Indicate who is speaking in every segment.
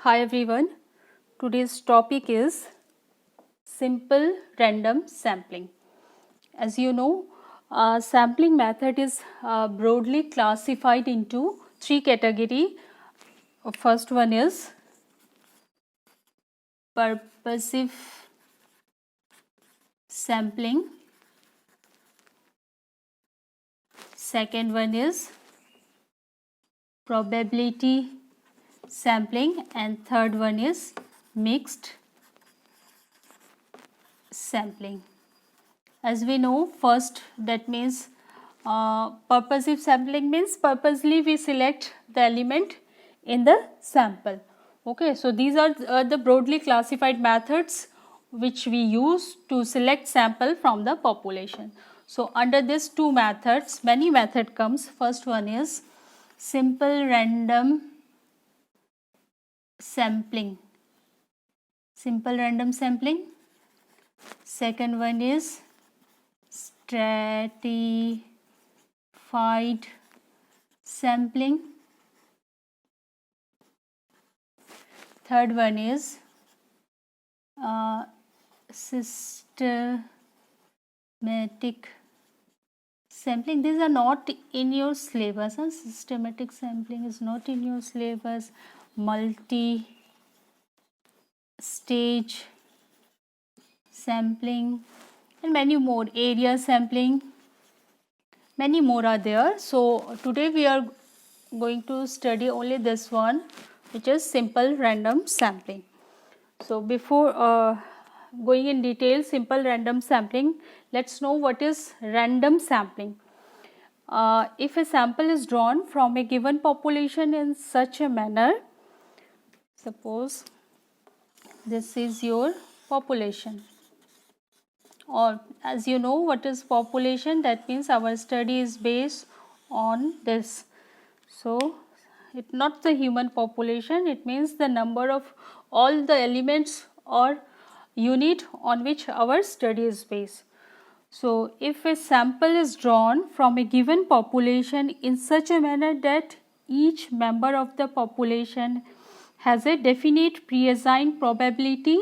Speaker 1: Hi everyone. Today's topic is simple random sampling. As you know, sampling method is broadly classified into three categories. First one is purposive sampling. Second one is probability sampling, and third one is mixed sampling. As we know, first that means purposive sampling means purposely we select the element in the sample. Okay, so these are the broadly classified methods which we use to select sample from the population. So under these two methods, many method comes. First one is simple random sampling. Simple random sampling. Second one is stratified sampling. Third one is systematic sampling. These are not in your syllabus. Systematic sampling is not in your syllabus. Multi-stage sampling and many more. Area sampling. Many more are there. So today we are going to study only this one, which is simple random sampling. So before going in detail simple random sampling, let's know what is random sampling. If a sample is drawn from a given population in such a manner, suppose this is your population, or as you know what is population, that means our study is based on this. So it's not the human population, it means the number of all the elements or unit on which our study is based. So if a sample is drawn from a given population in such a manner that each member of the population has a definite pre-assigned probability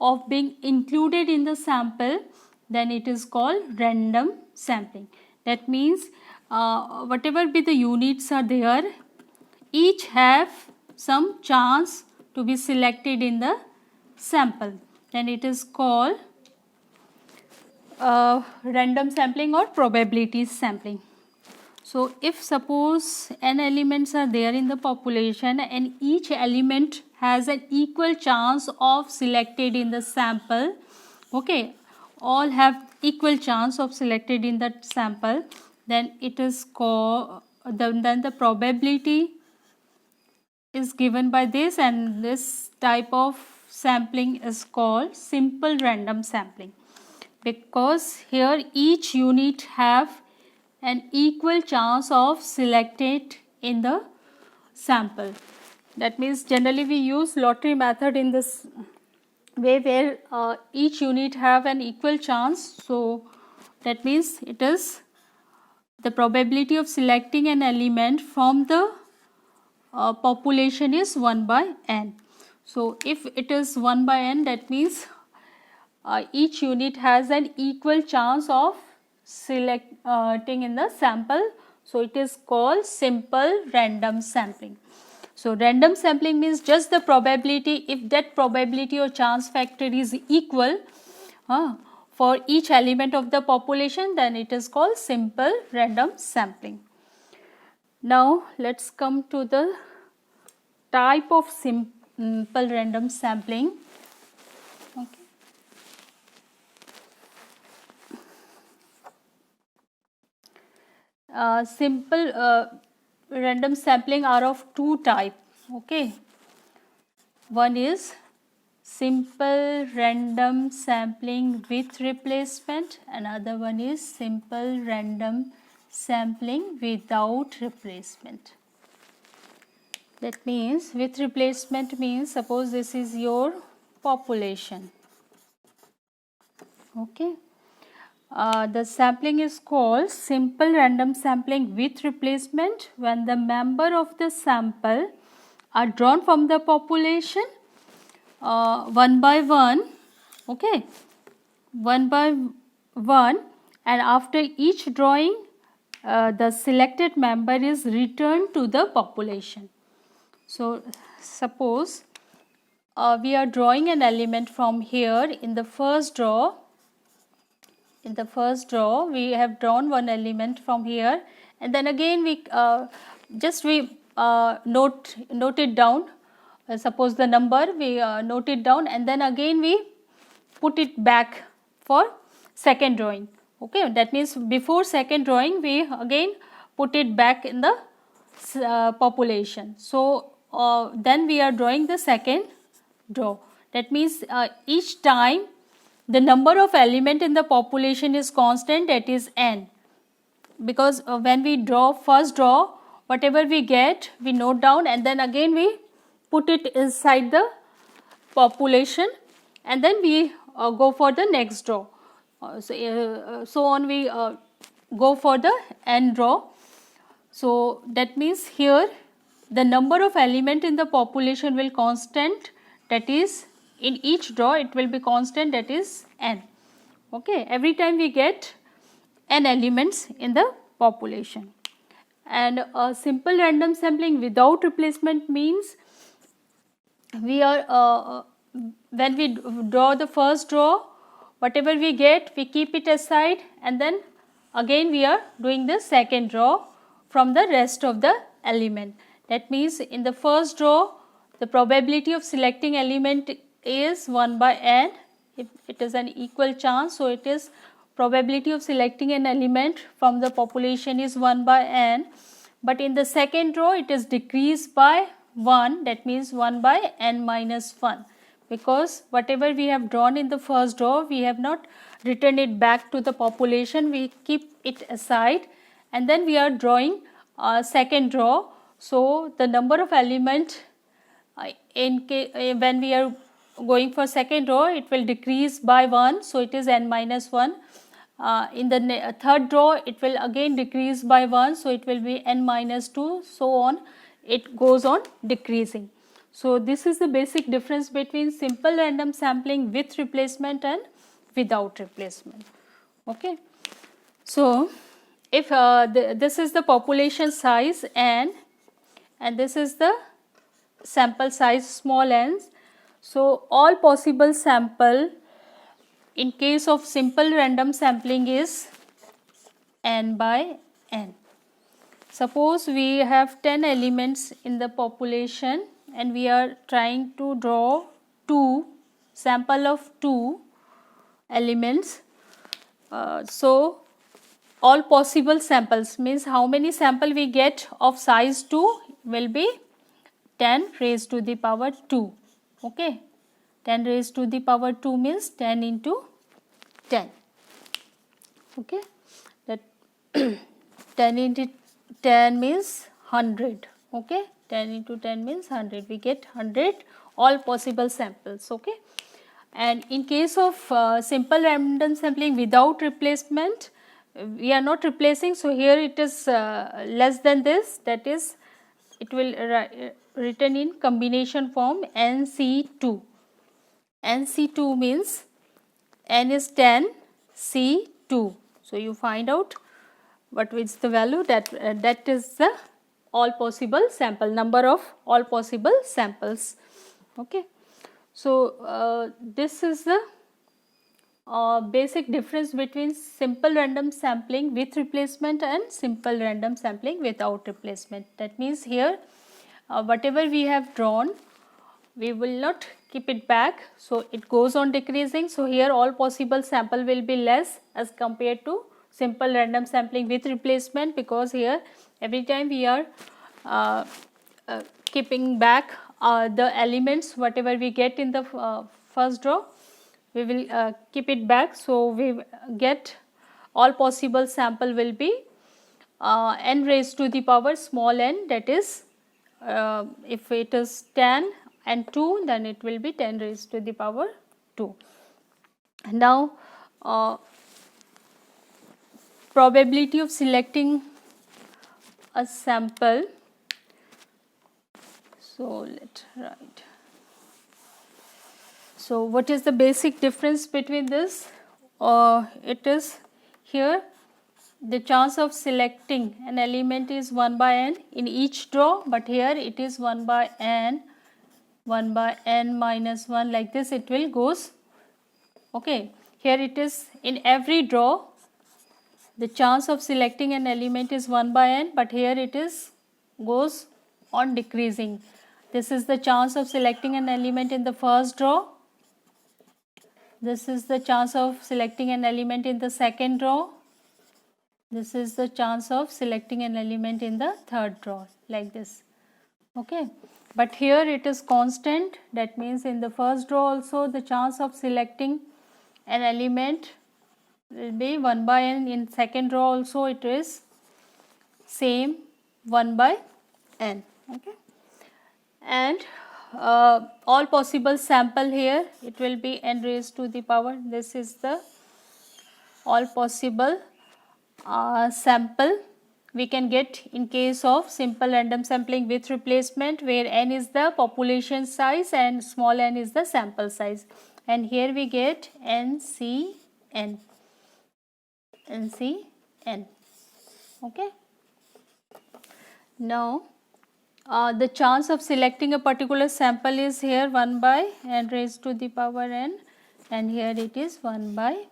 Speaker 1: of being included in the sample, then it is called random sampling. That means whatever be the units are there, each have some chance to be selected in the sample, then it is called random sampling or probability sampling. So if suppose n elements are there in the population and each element has an equal chance of selected in the sample, okay, all have equal chance of selected in that sample, then it is called, then the probability is given by this, and this type of sampling is called simple random sampling, because here each unit have an equal chance of selected in the sample. That means generally we use lottery method in this way, where each unit have an equal chance. So that means it is the probability of selecting an element from the population is 1 by n. So if it is 1 by n, that means each unit has an equal chance of selecting in the sample. So it is called simple random sampling. So random sampling means just the probability, if that probability or chance factor is equal for each element of the population, then it is called simple random sampling. Now let's come to the type of simple random sampling. Okay. Simple random sampling are of two types. Okay, one is simple random sampling with replacement, another one is simple random sampling without replacement. That means with replacement means, suppose this is your population. Okay, the sampling is called simple random sampling with replacement when the member of the sample are drawn from the population one by one, okay, one by one, and after each drawing the selected member is returned to the population. So suppose we are drawing an element from here in the first draw. In the first draw we have drawn one element from here, and then again we note it down. Suppose the number we note it down, and then again we put it back for second drawing. Okay, that means before second drawing we again put it back in the population. So then we are drawing the second draw. That means each time the number of element in the population is constant, that is n, because when we draw first draw, whatever we get we note down, and then again we put it inside the population, and then we go for the next draw. So on we go for the n draw. So that means here the number of element in the population will constant, that is in each draw it will be constant, that is n. Okay, every time we get n elements in the population. And a simple random sampling without replacement means we are when we draw the first draw, whatever we get we keep it aside, and then again we are doing the second draw from the rest of the element. That means in the first draw the probability of selecting element is 1 by n. If it is an equal chance, so it is probability of selecting an element from the population is 1 by n. But in the second draw it is decreased by 1, that means 1 by n minus 1, because whatever we have drawn in the first draw we have not written it back to the population, we keep it aside, and then we are drawing second draw. So the number of element when we are going for second draw it will decrease by 1, so it is n minus 1. In the third draw it will again decrease by 1, so it will be n minus 2, so on it goes on decreasing. So this is the basic difference between simple random sampling with replacement and without replacement. Okay, so if this is the population size n and this is the sample size small n, so all possible sample in case of simple random sampling is n by n. Suppose we have 10 elements in the population and we are trying to draw sample of 2 elements. So all possible samples means how many sample we get of size 2 will be 10 raised to the power 2. Okay, 10 raised to the power 2 means 10 into 10. Okay, that 10 into 10 means 100. Okay, 10 into 10 means 100. We get 100 all possible samples. Okay, and in case of simple random sampling without replacement, we are not replacing, so here it is less than this, that is it will written in combination form NC2. NC2 means n is 10, C 2. So you find out what is the value, that is the all possible sample, number of all possible samples. Okay, so this is the basic difference between simple random sampling with replacement and simple random sampling without replacement. That means here whatever we have drawn we will not keep it back, so it goes on decreasing. So here all possible sample will be less as compared to simple random sampling with replacement, because here every time we are keeping back the elements whatever we get in the first draw, we will keep it back, so we get all possible sample will be n raised to the power small n, that is if it is 10 and 2 then it will be 10 raised to the power 2. Now probability of selecting a sample. So let's write. So what is the basic difference between this? It is here the chance of selecting an element is 1 by n in each draw, but here it is 1 by n minus 1, like this it will goes. Okay, here it is in every draw the chance of selecting an element is 1 by n, but here it is goes on decreasing. This is the chance of selecting an element in the first draw. This is the chance of selecting an element in the second draw. This is the chance of selecting an element in the third draw, like this. Okay, but here it is constant. That means in the first draw also the chance of selecting an element will be 1 by n. In second draw also it is same 1 by n. Okay, and all possible sample here it will be n raised to the power. This is the all possible sample we can get in case of simple random sampling with replacement, where n is the population size and small n is the sample size, and here we get NCN. Okay, now the chance of selecting a particular sample is here 1 by n raised to the power n, and here it is 1 by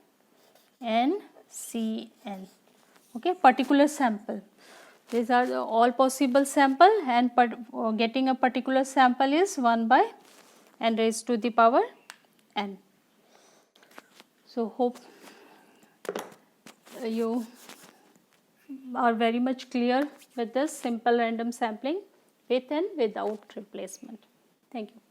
Speaker 1: NCN. Okay, particular sample. These are all possible sample, and getting a particular sample is 1 by n raised to the power n. So hope you are very much clear with this simple random sampling with and without replacement. Thank you.